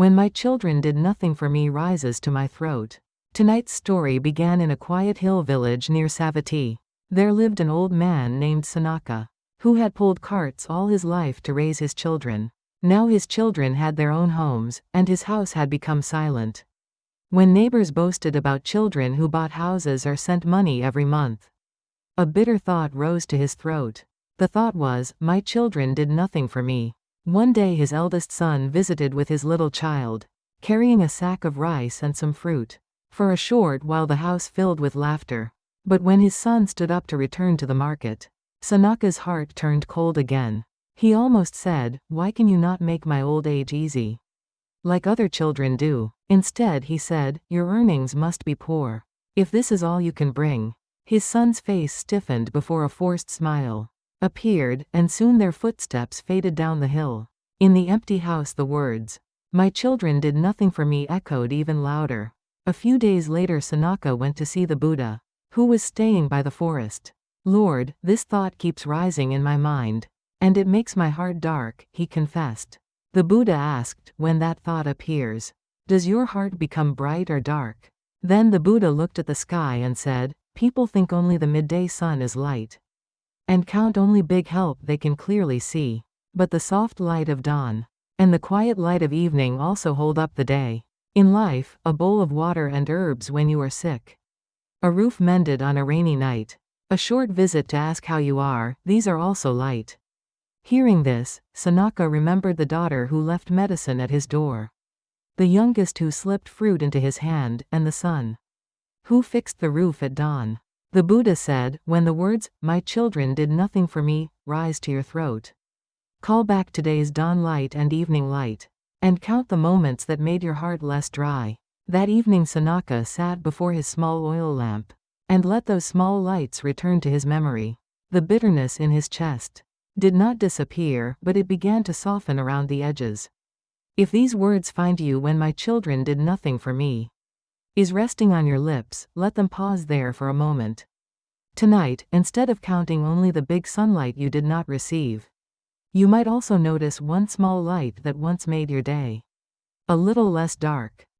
When my children did nothing for me rises to my throat. Tonight's story began in a quiet hill village near Savatthi. There lived an old man named Sanaka, who had pulled carts all his life to raise his children. Now his children had their own homes, and his house had become silent. When neighbors boasted about children who bought houses or sent money every month, a bitter thought rose to his throat. The thought was, my children did nothing for me. One day his eldest son visited with his little child, carrying a sack of rice and some fruit. For a short while the house filled with laughter. But when his son stood up to return to the market, Sanaka's heart turned cold again. He almost said, "Why can you not make my old age easy, like other children do?" Instead he said, "Your earnings must be poor, if this is all you can bring." His son's face stiffened before a forced smile appeared, and soon their footsteps faded down the hill. In the empty house the words, "My children did nothing for me," echoed even louder. A few days later Sanaka went to see the Buddha, who was staying by the forest. "Lord, this thought keeps rising in my mind, and it makes my heart dark," he confessed. The Buddha asked, "When that thought appears, does your heart become bright or dark?" Then the Buddha looked at the sky and said, "People think only the midday sun is light, and count only big help they can clearly see. But the soft light of dawn, and the quiet light of evening also hold up the day. In life, a bowl of water and herbs when you are sick, a roof mended on a rainy night, a short visit to ask how you are, these are also light." Hearing this, Sanaka remembered the daughter who left medicine at his door, the youngest who slipped fruit into his hand, and the son who fixed the roof at dawn. The Buddha said, "When the words, 'My children did nothing for me,' rise to your throat, call back today's dawn light and evening light, and count the moments that made your heart less dry." That evening Sanaka sat before his small oil lamp, and let those small lights return to his memory. The bitterness in his chest did not disappear, but it began to soften around the edges. If these words find you when my children did nothing for me is resting on your lips, let them pause there for a moment. Tonight, instead of counting only the big sunlight you did not receive, you might also notice one small light that once made your day a little less dark.